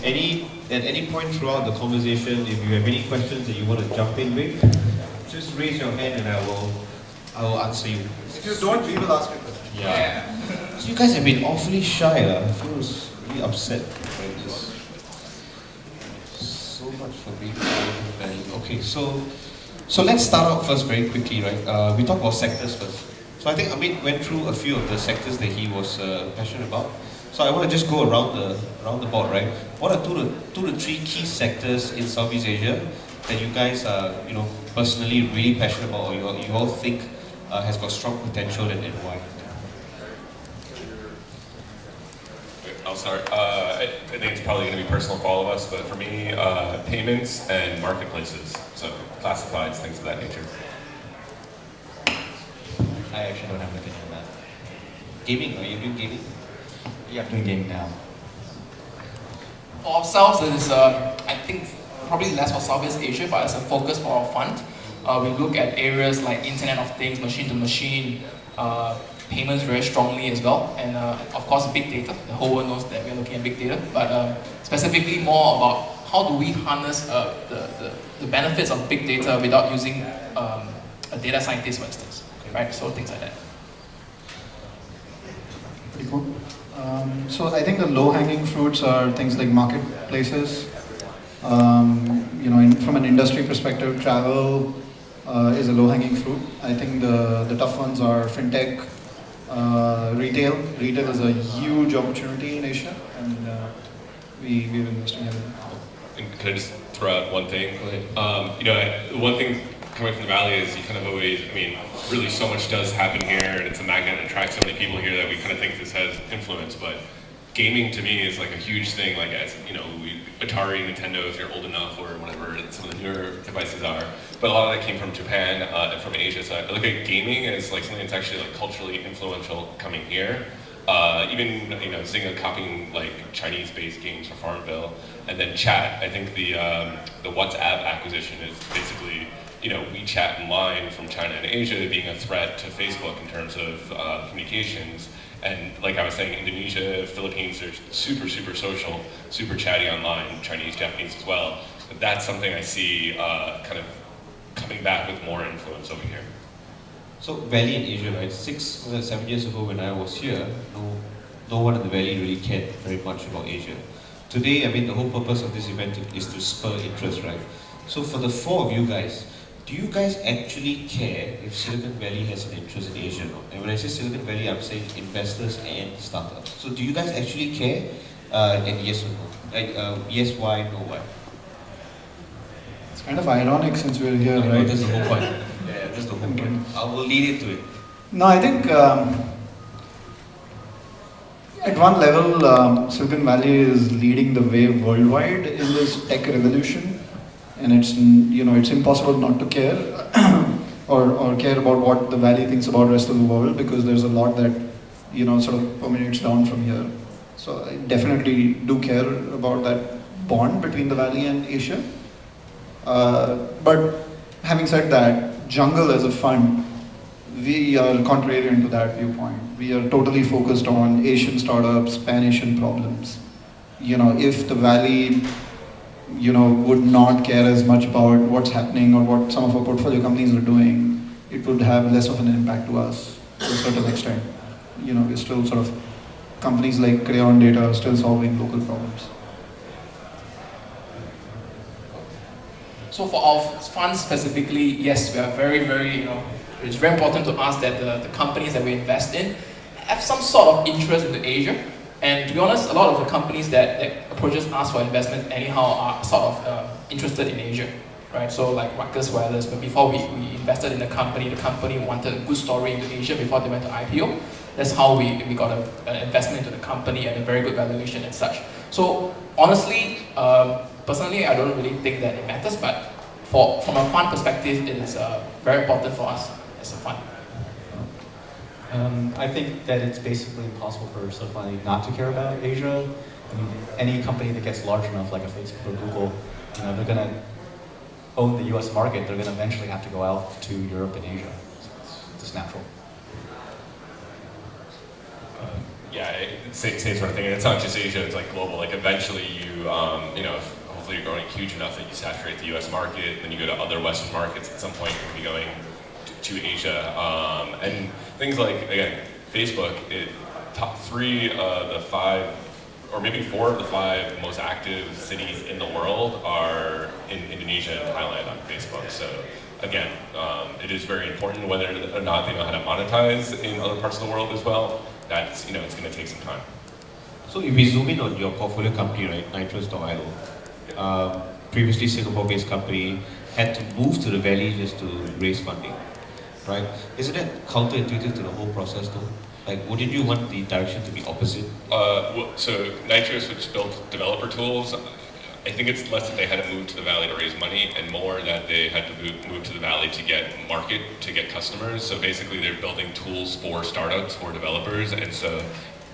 at any point throughout the conversation, if you have any questions that you want to jump in with, just raise your hand and I will answer you. If you don't, we will ask you questions. Yeah. So you guys have been awfully shy. I feel really upset by this. So much for being value. Okay, so let's start out first very quickly, right? We talk about sectors first. So I think Amit went through a few of the sectors that he was passionate about. So I want to just go around the board, right? What are two to three key sectors in Southeast Asia that you guys are, personally really passionate about, or you all think has got strong potential, and why? I'll start. I think it's probably going to be personal for all of us, but for me, payments and marketplaces, so classifieds, things of that nature. I actually don't have an opinion on that. Gaming? Are you doing gaming? Yeah, I'm doing gaming now. For ourselves, it is, I think, probably less for Southeast Asia, but as a focus for our fund. We look at areas like Internet of Things, machine to machine, payments very strongly as well, and of course big data. The whole world knows that we're looking at big data, but specifically more about how do we harness the benefits of big data without using a data scientist, for instance, right? So things like that. Pretty cool. So I think the low-hanging fruits are things like marketplaces. From an industry perspective, travel is a low-hanging fruit. I think the tough ones are fintech, retail. Retail is a huge opportunity in Asia, and we're investing heavily. And can I just throw out one thing? One thing coming from the Valley is you kind of always, really so much does happen here, and it's a magnet and attracts so many people here that we kind of think this has influence, but gaming to me is like a huge thing, like as, Atari, Nintendo, if you're old enough, or whatever some of the newer devices are. But a lot of that came from Japan and from Asia, so I look at gaming as like something that's actually like culturally influential coming here. Even, Zynga copying like Chinese-based games for Farmville, and then chat. I think the WhatsApp acquisition is basically, WeChat and Line from China and Asia being a threat to Facebook in terms of communications. And like I was saying, Indonesia, Philippines, they're super, super social, super chatty online, Chinese, Japanese as well. But that's something I see kind of coming back with more influence over here. So Valley in Asia, right? 7 years ago when I was here, no one in the Valley really cared very much about Asia. Today, the whole purpose of this event is to spur interest, right? So for the four of you guys, do you guys actually care if Silicon Valley has an interest in Asia? And when I say Silicon Valley, I'm saying investors and startups. So do you guys actually care? And yes or no? Yes, why, no, why? It's kind of ironic since we're here, No, right? that's the whole point. Yeah, that's the whole point. I will lead into it. No, I think at one level, Silicon Valley is leading the way worldwide in this tech revolution, and it's impossible not to care or care about what the Valley thinks about the rest of the world, because there's a lot that sort of permeates down from here. So I definitely do care about that bond between the Valley and Asia. But having said that, Jungle as a fund, we are contrarian to that viewpoint. We are totally focused on Asian startups, Pan-Asian problems. If the Valley, would not care as much about what's happening or what some of our portfolio companies are doing, it would have less of an impact to us to a certain extent. We're still sort of, companies like Crayon Data are still solving local problems. So for our funds specifically, yes, we are very, very, it's very important to us that the companies that we invest in have some sort of interest into Asia. And to be honest, a lot of the companies that approaches us for investment anyhow are sort of interested in Asia, right? So like Rutgers Wireless, but before we invested in the company wanted a good story into Asia before they went to IPO. That's how we got an investment into the company at a very good valuation and such. So honestly, personally, I don't really think that it matters, but from a fund perspective, it is very important for us as a fund. I think that it's basically impossible for somebody not to care about Asia. Any company that gets large enough, like a Facebook or Google, they're going to own the US market. They're going to eventually have to go out to Europe and Asia. So it's just natural. Yeah, same sort of thing. And it's not just Asia; it's like global. Like eventually, you know, hopefully you're growing huge enough that you saturate the U.S. market, then you go to other Western markets. At some point, you'll be going to Asia, and things like again, Facebook. Top 3 of the 5, or maybe 4 of the 5 most active cities in the world are in Indonesia and Thailand on Facebook. So again, it is very important whether or not they know how to monetize in other parts of the world as well. That's, you know, it's going to take some time. So if we zoom in on your portfolio company, right, Nitrous.io, previously Singapore-based company, had to move to the Valley just to raise funding, right? Isn't that counterintuitive to the whole process though? Like, wouldn't you want the direction to be opposite? So Nitrous, which built developer tools, I think it's less that they had to move to the Valley to raise money and more that they had to move to the Valley to get market, to get customers. So basically they're building tools for startups, for developers. And so,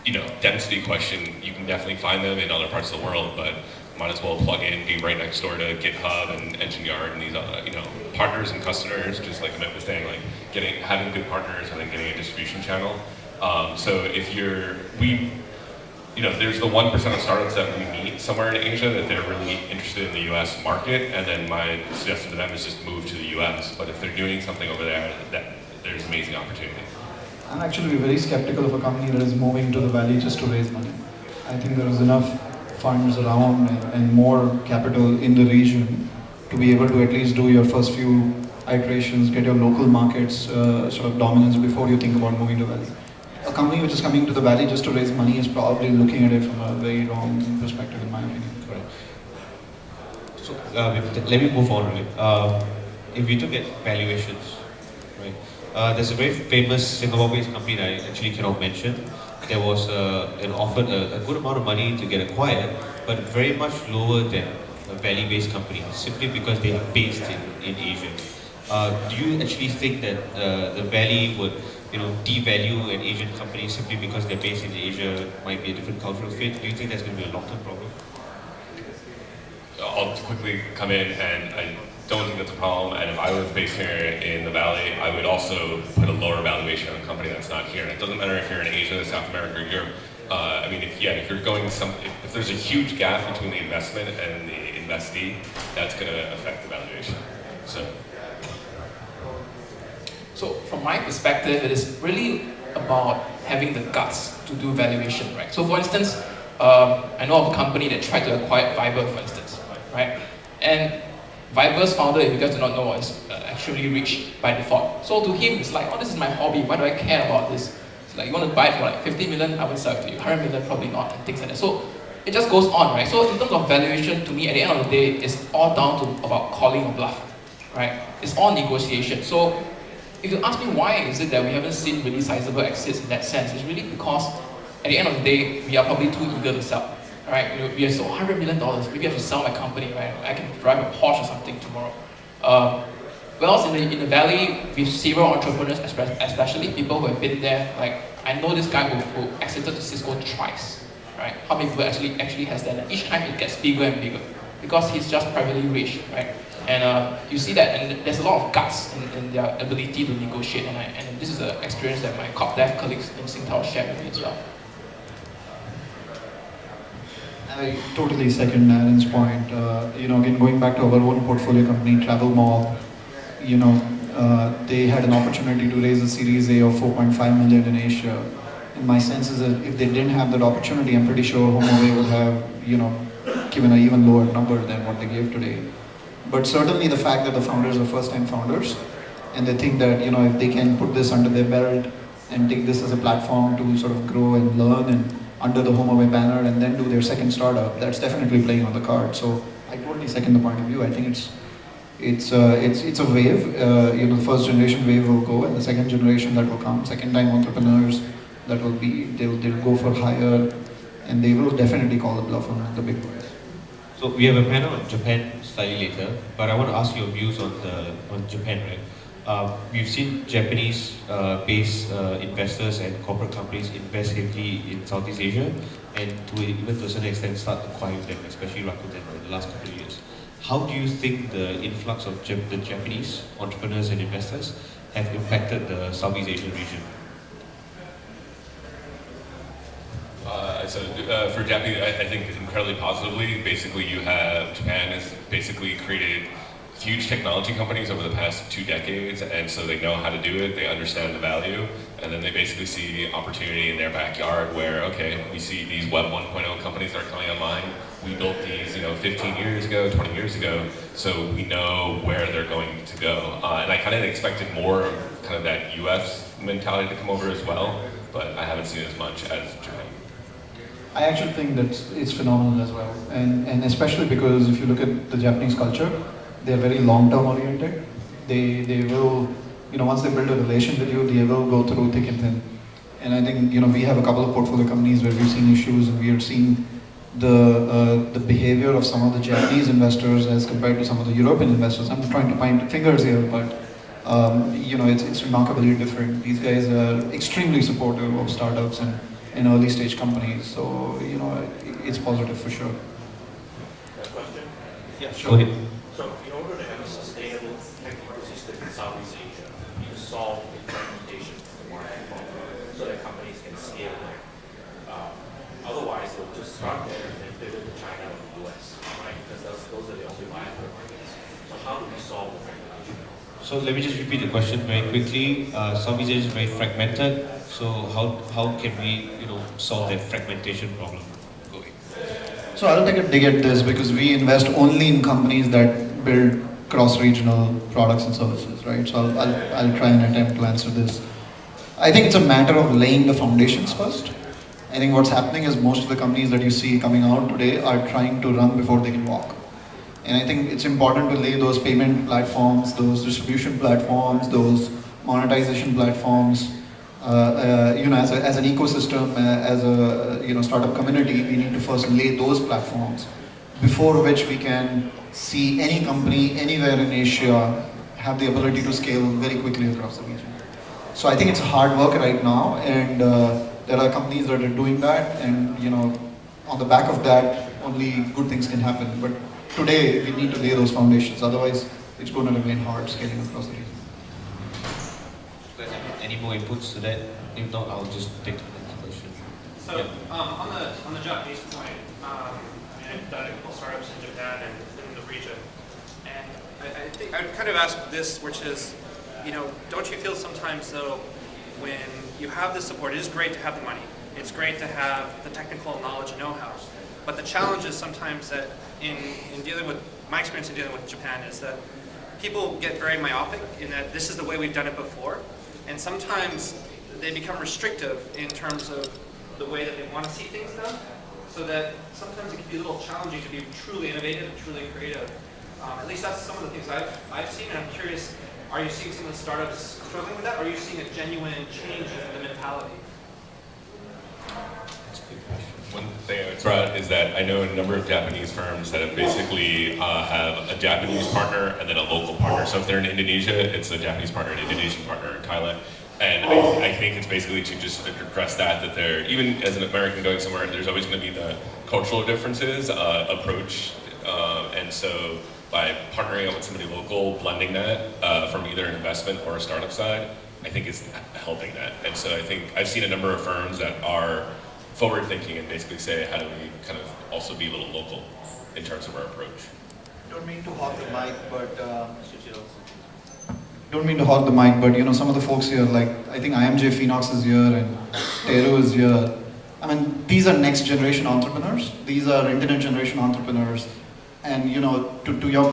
you know, density question, you can definitely find them in other parts of the world, but might as well plug in, be right next door to GitHub and Engine Yard and these other, you know, partners and customers, just like Amit was saying, like having good partners and then getting a distribution channel. So if you know, there's the 1% of startups that we meet somewhere in Asia that they're really interested in the US market, and then my suggestion to them is just move to the US. But if they're doing something over there, there's amazing opportunity. I'm actually very skeptical of a company that is moving to the Valley just to raise money. I think there is enough funds around and more capital in the region to be able to at least do your first few iterations, get your local markets sort of dominance before you think about moving to Valley. A company which is coming to the Valley just to raise money is probably looking at it from a very wrong perspective, in my opinion. Correct. So let me move on, right? If you look at valuations, right? There's a very famous Singapore-based company that I actually cannot mention. There was an offered a good amount of money to get acquired, but very much lower than a Valley-based company, simply because they are based in Asia. Do you actually think that the Valley would, you know, devalue an Asian company simply because they're based in Asia, might be a different cultural fit? Do you think that's going to be a long-term problem? I'll quickly come in, and I don't think that's a problem. And if I was based here in the Valley, I would also put a lower valuation on a company that's not here. And it doesn't matter if you're in Asia, South America, or Europe. I mean, if you're going if there's a huge gap between the investment and the investee, that's going to affect the valuation. So from my perspective, it is really about having the guts to do valuation, right? So for instance, I know of a company that tried to acquire Viber, for instance, right? And Viber's founder, if you guys do not know, is actually rich by default. So to him, it's like, oh, this is my hobby, why do I care about this? It's like, you want to buy it for like 50 million, I would sell it to you. 100 million, probably not, and things like that. So it just goes on, right? So in terms of valuation, to me, at the end of the day, it's all down to about calling a bluff, right? It's all negotiation. So if you ask me why is it that we haven't seen really sizable exits in that sense, it's really because at the end of the day, we are probably too eager to sell, right? You know, we are so $100 million, maybe I have to sell my company, right? I can drive a Porsche or something tomorrow. Whereas in the Valley, with serial entrepreneurs, especially people who have been there, like I know this guy who exited to Cisco twice, right? How many people actually has that? And each time it gets bigger and bigger because he's just privately rich, right? And you see that, and there's a lot of guts in their ability to negotiate, and this is an experience that my corp dev colleagues in SingTel shared with me as well. I totally second Anand's point. You know, again, going back to our own portfolio company, Travel Mall, you know, they had an opportunity to raise a Series A of 4.5 million in Asia. And my sense is that if they didn't have that opportunity, I'm pretty sure Hobo would have, you know, given an even lower number than what they gave today. But certainly the fact that the founders are first-time founders, and they think that, you know, if they can put this under their belt and take this as a platform to sort of grow and learn and under the Hobo banner and then do their second startup, that's definitely playing on the card. So I totally second the point of view. I think it's a wave. You know, the first generation wave will go, and the second generation that will come, second-time entrepreneurs that will be, they'll go for higher, and they will definitely call the bluff on the big boys. So we have a panel on Japan slightly later, but I want to ask your views on Japan, right? We've seen Japanese-based investors and corporate companies invest heavily in Southeast Asia, and even to a certain extent start acquiring them, especially Rakuten in the last couple of years. How do you think the influx of the Japanese entrepreneurs and investors have impacted the Southeast Asian region? So for Japanese, I think incredibly positively. Basically, you have Japan has basically created huge technology companies over the past 2 decades, and so they know how to do it. They understand the value, and then they basically see opportunity in their backyard. Where okay, we see these Web 1.0 companies that are coming online. We built these, 15 years ago, 20 years ago, so we know where they're going to go. And I kind of expected more of kind of that U.S. mentality to come over as well, but I haven't seen as much as Japan. I actually think that it's phenomenal as well, and especially because if you look at the Japanese culture, they're very long-term oriented. They will, once they build a relation with you, they will go through thick and thin. And I think we have a couple of portfolio companies where we've seen issues, and we are seeing the behavior of some of the Japanese investors as compared to some of the European investors. I'm trying to point fingers here, but it's remarkably different. These guys are extremely supportive of startups and early stage companies, so it's positive for sure. Question? Yeah, sure. So in order to have a sustainable tech ecosystem in Southeast Asia, you need to solve the fragmentation of the market so that companies can scale there. Otherwise, they'll just start there and then pivot to China or the US, right? Because those are the only viable markets. So how do we solve the fragmentation? So let me just repeat the question very quickly. Southeast Asia is very fragmented. So how can we solve that fragmentation problem? So I'll take a dig at this because we invest only in companies that build cross-regional products and services, right? So I'll try and attempt to answer this. I think it's a matter of laying the foundations first. I think what's happening is most of the companies that you see coming out today are trying to run before they can walk. And I think it's important to lay those payment platforms, those distribution platforms, those monetization platforms. As an ecosystem, as a startup community, we need to first lay those platforms before which we can see any company anywhere in Asia have the ability to scale very quickly across the region. So I think it's hard work right now, and there are companies that are doing that, and on the back of that, only good things can happen. But today, we need to lay those foundations. Otherwise, it's going to remain hard scaling across the region. Any more inputs to that? If not, I'll just take the next question. So on the Japanese point, I've done a couple startups in Japan and in the region, and I think I would kind of ask this, which is, don't you feel sometimes though, when you have the support, it is great to have the money, it's great to have the technical knowledge and know-how, but the challenge is sometimes that in dealing with, my experience in dealing with Japan is that people get very myopic in that this is the way we've done it before, and sometimes they become restrictive in terms of the way that they want to see things done, so that sometimes it can be a little challenging to be truly innovative, truly creative. At least that's some of the things I've seen, and I'm curious, are you seeing some of the startups struggling with that, or are you seeing a genuine change in the mentality? One thing I would throw out is that I know a number of Japanese firms that have basically have a Japanese partner and then a local partner. So if they're in Indonesia, it's a Japanese partner, an Indonesian partner in Thailand. And I think it's basically to just address that they're, even as an American going somewhere, there's always going to be the cultural differences, approach. And so by partnering up with somebody local, blending that from either an investment or a startup side, I think is helping that. And so I think I've seen a number of firms that are forward thinking and basically say, how do we kind of also be a little local in terms of our approach? Don't mean to hog the mic, but some of the folks here, like I think IMJ Phoenix is here and Teru is here. I mean, these are next generation entrepreneurs. These are internet generation entrepreneurs. And to your